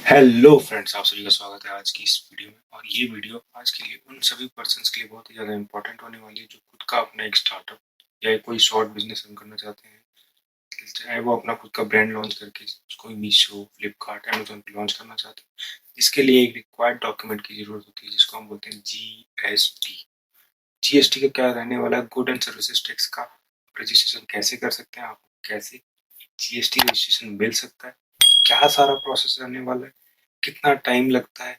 Hello friends, आप सभी का स्वागत है आज की इस वीडियो में। और ये वीडियो आज के लिए उन सभी पर्सन्स के लिए बहुत ही ज़्यादा इंपॉर्टेंट होने वाली है जो खुद का अपना एक स्टार्टअप या कोई शॉर्ट बिजनेस रन करना चाहते हैं। चाहे वो अपना खुद का ब्रांड लॉन्च करके उसको मीशो, फ्लिपकार्ट, अमेजोन पे लॉन्च करना चाहते हैं। इसके लिए एक रिक्वायर्ड डॉक्यूमेंट की जरूरत होती है जिसको हम बोलते हैं GST। GST का क्या रहने वाला है? गुड एंड सर्विसेज टैक्स का रजिस्ट्रेशन कैसे कर सकते हैं, आपको कैसे GST रजिस्ट्रेशन मिल सकता है, क्या सारा प्रोसेस रहने वाला है, कितना टाइम लगता है,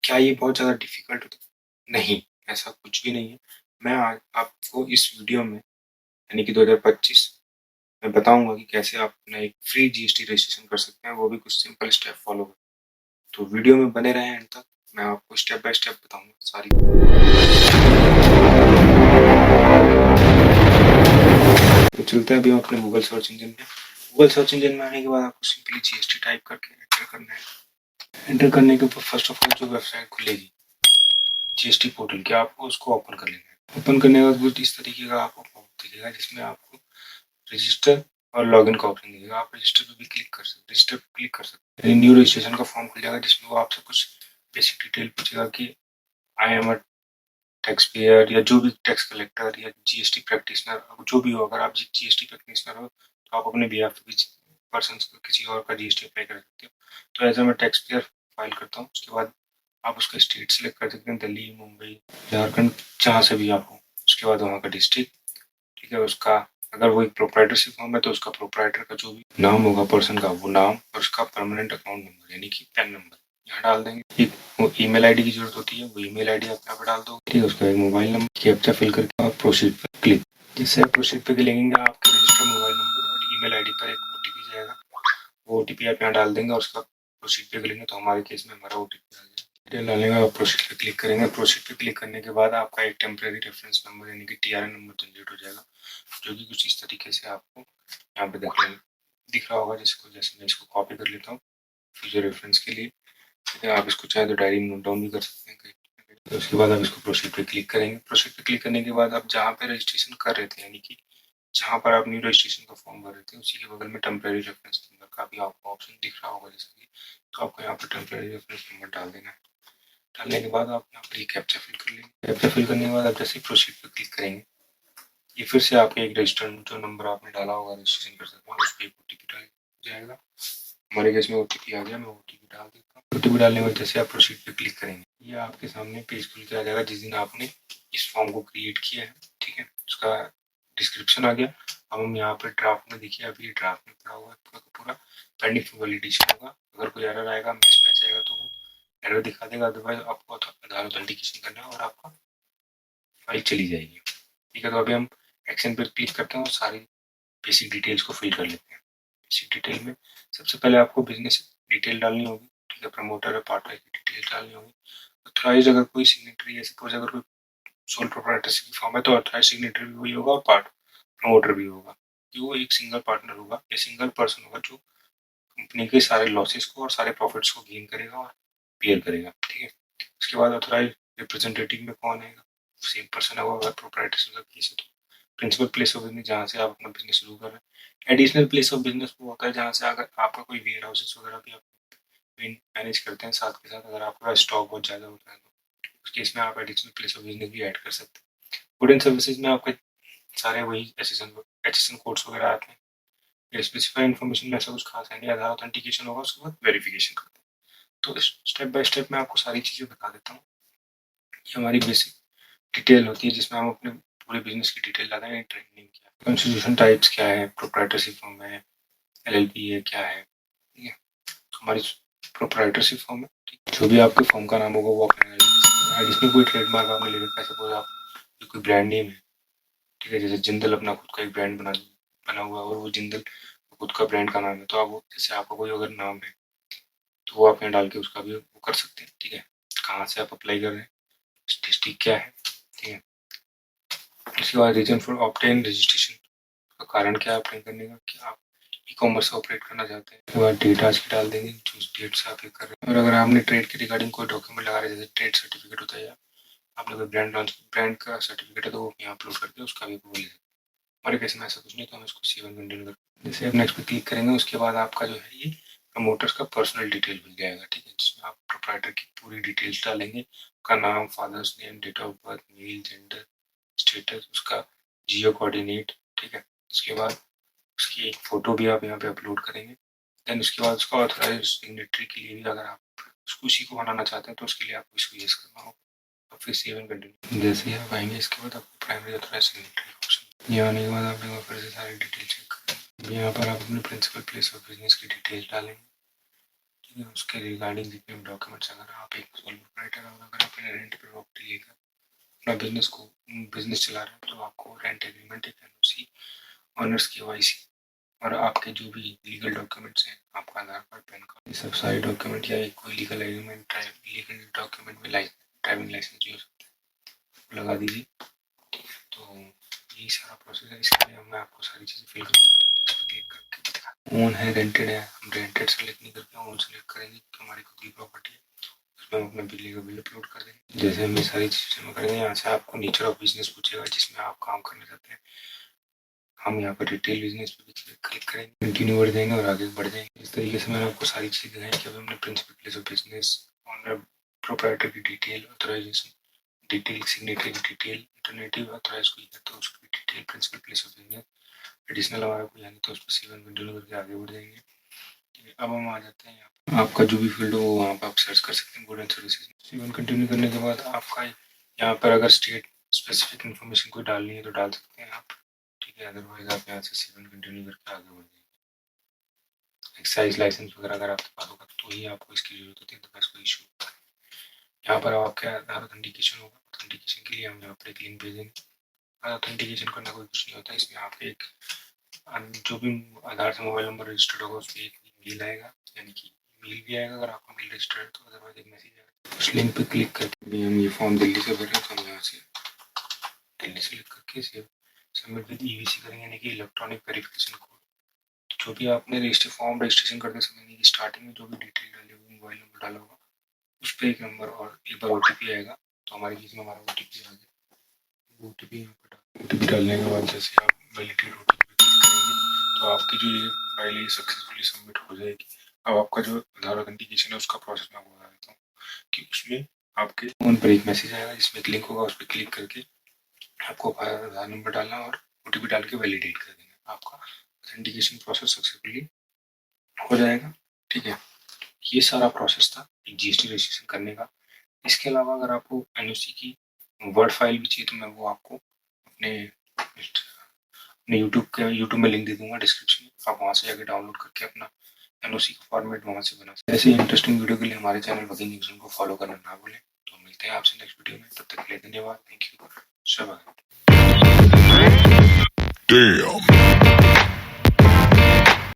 क्या ये बहुत ज़्यादा डिफिकल्ट होता है? नहीं, ऐसा कुछ भी नहीं है। मैं आज आपको इस वीडियो में यानी कि 2025 में बताऊंगा कि कैसे आप अपना एक फ्री GST रजिस्ट्रेशन कर सकते हैं, वो भी कुछ सिंपल स्टेप फॉलो कर। तो वीडियो में बने रहें एंड तक, मैं आपको स्टेप बाय स्टेप बताऊंगा सारी। तो चलते हैं अभी हम अपने गूगल सर्च इंजन में। गूगल सर्च इंजन में आने के बाद आपको सिंपली GST टाइप करके एंटर करना है। एंटर करने के ऊपर फर्स्ट ऑफ ऑल जो वेबसाइट खुलेगी GST पोर्टल की, आपको उसको ओपन कर लेना है। ओपन करने के बाद कुछ इस तरीके का आपको पॉपअप दिखेगा जिसमें आपको रजिस्टर और लॉगिन का ऑप्शन दिखेगा। आप रजिस्टर पे भी क्लिक कर सकते, रजिस्टर पे क्लिक कर सकते हैं। न्यू रजिस्ट्रेशन का फॉर्म खुल जाएगा जिसमें वो आपसे कुछ बेसिक डिटेल पूछेगा कि I am a tax payer या जो भी टैक्स कलेक्टर या GST प्रैक्टिशनर जो भी हो। अगर आप GST प्रैक्टिशनर हो तो आप अपने बिहाफ पे भी पर्सन को किसी और का GST अप्लाई कर सकते हो। तो एज मैं टैक्स पेयर फाइल करता हूँ। उसके बाद आप उसका स्टेट सेलेक्ट कर सकते हैं, दिल्ली, मुंबई, झारखंड, जहाँ से भी आप हो। उसके बाद वहाँ का डिस्ट्रिक्ट, ठीक है। उसका अगर वो एक प्रोप्राइटरशिप फॉर्म है तो उसका प्रोप्राइटर का जो भी नाम होगा पर्सन का, वो नाम और उसका परमानेंट अकाउंट नंबर यानी कि पैन नंबर यहाँ डाल देंगे। एक ईमेल आईडी की जरूरत होती है, वो ईमेल आईडी आप यहाँ पे डाल दो, ठीक है। उसका एक मोबाइल नंबर कैप्चा फिल करके आप प्रोसीड पर क्लिक। जिससे आप प्रोसीड पे क्लिक आपके रजिस्टर्ड मोबाइल नंबर और ईमेल आईडी पर एक OTP जाएगा। वो OTP आप यहाँ डाल देंगे और उसका प्रोसीड पे करेंगे तो हमारे केस में हमारा OTP आ जाएगा। डिटेल डालने के बाद प्रोसीड पे क्लिक करेंगे। प्रोसीड पे क्लिक करने के बाद आपका एक टेम्परेरी रेफरेंस नंबर यानी कि TRN नंबर जनरेट हो जाएगा, जो कि कुछ इस तरीके से आपको यहाँ पे दिख रहा होगा। जैसे मैं इसको कॉपी कर लेता हूँ फ्यूचर रेफरेंस के लिए, ठीक है। आप इसको चाहे तो डायरी में नोट डाउन भी कर सकते हैं कहीं। तो उसके बाद आप इसको प्रोसीड पे क्लिक करेंगे। प्रोसीड पे क्लिक करने के बाद आप जहाँ पे रजिस्ट्रेशन कर रहे थे यानी कि जहाँ पर आप न्यू रजिस्ट्रेशन का फॉर्म भर रहे थे उसी के बगल में टेम्परेरी रेफरेंस नंबर का भी आपको ऑप्शन दिख रहा होगा जैसे कि। तो आपको यहाँ पर टेम्परेरी रेफरेंस नंबर डाल देना है। डालने के बाद आप यहाँ पर कैप्चा फिल कर लेंगे। कैप्चा फिल करने के बाद आप जैसे प्रोसीड पे क्लिक करेंगे, ये फिर से आपके एक रजिस्टर्ड जो नंबर आपने डाला होगा रजिस्ट्रेशन कर सकते हैं, उस पर एक OTP डाल जाएगा। हमारे केस में OTP आ गया, मैं OTP डाल देता हूँ। OTP डालने में जैसे आप प्रोसीड पे क्लिक करेंगे, ये आपके सामने पेज खुल के आ जाएगा जिस दिन आपने इस फॉर्म को क्रिएट किया है, ठीक है। उसका डिस्क्रिप्शन आ गया। अब हम यहाँ पे ड्राफ्ट में देखिए, अभी ड्राफ्ट में पड़ा हुआ है पूरा का पूरा, पेंडिंग फॉर वैलिडेशन होगा। अगर कोई एरर आएगा, मिसमैच आएगा तो वो एरर दिखा देगा। अदरवाइज आपको आधार ऑथेंटिकेशन करना है और आपका फाइल चली जाएगी, ठीक है। तो अभी हम एक्शन पर क्लिक करते हैं और सारी बेसिक डिटेल्स को फिल कर लेते हैं। बेसिक डिटेल में सबसे पहले आपको बिजनेस डिटेल डालनी होगी, ठीक है। प्रमोटर है, पार्टनर की डिटेल डालनी होगी। ऑथराइज अगर कोई सिग्नेटरी है, सपोज अगर कोई सोल प्रोप्राइटरशिप फॉर्म है तो ऑथराइज सिग्नेटरी भी वही होगा और पार्ट प्रमोटर भी होगा कि वो एक सिंगल पार्टनर होगा या सिंगल पर्सन होगा जो कंपनी के सारे लॉसेस को और सारे प्रॉफिट्स को गेन करेगा और क्लियर करेगा, ठीक है। उसके बाद ऑथराइज रिप्रेजेंटेटिव में कौन है? सेम पर्सन होगा अगर प्रोप्राइटरशिप का केस है तो। प्रिंसिपल प्लेस ऑफ बिजनेस, जहाँ से आप अपना बिजनेस शुरू कर रहे हैं। एडिशनल प्लेस ऑफ बिजनेस वो होता है जहाँ से अगर आपका कोई वेयर हाउसेस वगैरह भी आप मैनेज करते हैं साथ के साथ, अगर आपका स्टॉक बहुत ज़्यादा होता है तो उस केस में आप एडिशनल प्लेस ऑफ बिजनेस भी ऐड कर सकते हैं। गुड एंड सर्विसेज में आपके सारे वही HSN कोड्स वगैरह आते हैं। स्पेसिफाई इन्फॉर्मेशन में ऐसा कुछ खास है नहीं, आधार ऑथेंटिकेशन होगा, उसके बाद वेरिफिकेशन करते हैं। तो स्टेप बाय स्टेप मैं आपको सारी चीज़ें बता देता हूँ। ये हमारी बेसिक डिटेल होती है जिसमें हम अपने पूरे बिजनेस की डिटेल डालते हैं। ट्रेडिंग क्या है, कंस्टिट्यूशन टाइप्स क्या है, प्रोप्राइटरशिप फॉर्म है, LLP है, क्या है, ठीक है। हमारी प्रोप्राइटरशिप फॉर्म है, ठीक है। जो भी आपके फॉर्म का नाम होगा वो अपने जिसमें कोई ट्रेडमार्क आपने ले रखा है, सपोज आप कोई ब्रांड नेम है, ठीक है। जैसे जिंदल अपना खुद का एक ब्रांड बना हुआ है और वो जिंदल खुद का ब्रांड का नाम है, तो आप वो जैसे आपका कोई अगर नाम है तो वो आप यहाँ डाल के उसका भी वो कर सकते हैं, ठीक है। कहाँ से आप अप्लाई कर रहे हैं, डिस्ट्रिक्ट क्या है, ठीक है। उसके बाद रीजन फॉर ऑब्टेन रजिस्ट्रेशन का कारण क्या है अप्लाई करने का, कि आप ई-कॉमर्स ऑपरेट करना चाहते हैं। उसके बाद डेट आज की डाल देंगे जो डेट से आप ये कर रहे हैं। और अगर आपने ट्रेड के रिगार्डिंग कोई डॉक्यूमेंट लगा रहे हैं जैसे ट्रेड सर्टिफिकेट होता है या आपने कोई ब्रांड का सर्टिफिकेट है तो वो यहाँ अपलोड करके उसका भी अप्रूवल ले। हमारे केस में ऐसा कुछ नहीं तो हम इसको C1 कंटिन्यू कर, जैसे आप नेक्स्ट पे क्लिक करेंगे उसके बाद आपका जो है ये प्रमोटर्स का पर्सनल डिटेल मिल जाएगा, ठीक है, जिसमें आप प्रोप्राइटर की पूरी डिटेल्स डालेंगे, उसका नाम, father's name, date of birth, mail, gender, status, उसका जियो कोऑर्डिनेट, ठीक है। उसके बाद उसकी एक फोटो भी आप यहाँ पे अपलोड करेंगे। देन उसके बाद उसका ऑथराइज सिग्नेटरी के लिए भी अगर आप उसको उसी को बनाना चाहते हैं तो उसके लिए आपको इसको यूज करना होगा, और फिर सेव एंड कंटिन्यू जैसे ही आप आएंगे इसके बाद आपको प्राइमरी ऑथराइज सिग्नेटरी ऑप्शन, यहाँ आने के बाद आप एक बार फिर से सारी डिटेल चेक करेंगे। यहाँ पर आप अपने प्रिंसिपल प्लेस ऑफ बिजनेस की डिटेल्स डालेंगे, ठीक है। उसके रिगार्डिंग जितने भी डॉक्यूमेंट्स, अगर आप एक सोल प्रोप्राइटर और अगर आप रेंट पे प्रॉपर्टी लेकर अपना बिजनेस चला रहे हैं तो आपको रेंट एग्रीमेंट, एक एनओसी, ऑनर्स KYC और आपके जो भी लीगल डॉक्यूमेंट्स हैं, आपका आधार कार्ड, पैन कार्ड, ये सब सारे डॉक्यूमेंट, या एक कोई लीगल एग्रीमेंट, लीगल डॉक्यूमेंट में ड्राइविंग लाइसेंस भी हो सकता है, लगा दीजिए। तो यही सारा प्रोसेस है। इसके लिए मैं आपको सारी चीज़ें फिल करूँगा। ओन है, रेंटेड है, हम रेंटेड सेलेक्ट नहीं करके ओन सेलेक्ट करेंगे क्योंकि हमारी खुद की प्रॉपर्टी है। उसमें हम अपना बिजली का बिल अपलोड कर देंगे। जैसे हम ये सारी चीज़ें जमा करेंगे, यहाँ से आपको नेचर ऑफ बिजनेस पूछेगा जिसमें आप काम करना चाहते हैं। हम यहाँ पर रिटेल बिजनेस पे क्लिक करेंगे, कंटिन्यू बढ़ जाएंगे और आगे बढ़ जाएंगे। इस तरीके से मैंने आपको सारी चीज़ें दिखाई कि अभी हमने principal place of business, owner, proprietor की डिटेल, ऑथराइजेशन डिटेल, सिग्नेटरी की डिटेल, इंटरनेटिव ऑथराइज कोई है तो उसकी detail, principal place of business, additional हमारा कोई है तो उस पर सेवन कंटिन्यू करके आगे बढ़ जाएंगे। अब हम आ जाते हैं यहाँ पर, आपका जो भी फील्ड हो वो वहाँ पर आप सर्च कर सकते हैं, good and services. Seven continue करने के बाद आपका यहाँ पर अगर स्टेट स्पेसिफिक इन्फॉर्मेशन कोई डालनी है तो डाल सकते हैं आप, ठीक है। अदरवाइज आप यहाँ से सेवन कंटिन्यू करके आगे बढ़ जाएंगे। एक्साइज लाइसेंस वगैरह अगर आपके पास होगा तो ही आपको इसकी जरूरत होती है, तो कोई इशू होता है। यहाँ पर आपका आधार ऑथेंटिकेशन होगा, ऑथेंटिकेशन के लिए हम यहाँ पर एक लिंक भेजेंगे। ऑथेंटिकेशन करना कोई कुछ नहीं होता, इसमें आप एक जो भी आधार से मोबाइल नंबर रजिस्टर्ड होगा उस पर एक मेल आएगा, यानी कि मेल भी आएगा अगर आपका मेल रजिस्टर्ड है तो, अदरवाइज एक मैसेज आएगा। उस लिंक पे क्लिक करके भी हम ये फॉर्म दिल्ली से भर रहे हैं तो हम यहाँ से दिल्ली से क्लिक करके सबमिट विद EVC करेंगे, यानी कि इलेक्ट्रॉनिक वेरिफिकेशन कोड। जो भी आपने रजिस्ट्रेशन करते समय की स्टार्टिंग में जो भी डिटेल डाली होगी, मोबाइल नंबर डाला होगा, उस पर एक नंबर और एक बार OTP आएगा। तो हमारे केस में हमारा OTP आ गया। OTP डालने के बाद जैसे आप वैलिडेट OTP क्लिक करेंगे तो आपकी जो ये फाइल है सक्सेसफुली सबमिट हो जाएगी। अब आपका जो आधार ऑथेंटिकेशन है उसका प्रोसेस मैं बता देता हूँ कि उसमें आपके फोन पर एक मैसेज आएगा जिसमें एक लिंक होगा, उस पर क्लिक करके आपको आधार नंबर डालना और OTP डाल के वैलिडेट कर देना, आपका ऑथेंटिकेशन प्रोसेस सक्सेसफुली हो जाएगा, ठीक है। ये सारा प्रोसेस था एक GST रजिस्ट्रेशन करने का। इसके अलावा अगर आपको NOC की वर्ड फाइल भी चाहिए तो मैं वो आपको अपने यूट्यूब में लिंक दे दूंगा डिस्क्रिप्शन में, आप वहाँ से जाकर डाउनलोड करके अपना NOC का फॉर्मेट वहाँ से बना सकते हैं। ऐसे इंटरेस्टिंग वीडियो के लिए हमारे चैनल वर्किंग न्यूज़ को फॉलो करना ना भूलें। तो मिलते हैं आपसे नेक्स्ट वीडियो में, तब तक के लिए धन्यवाद, थैंक यू, शबाश।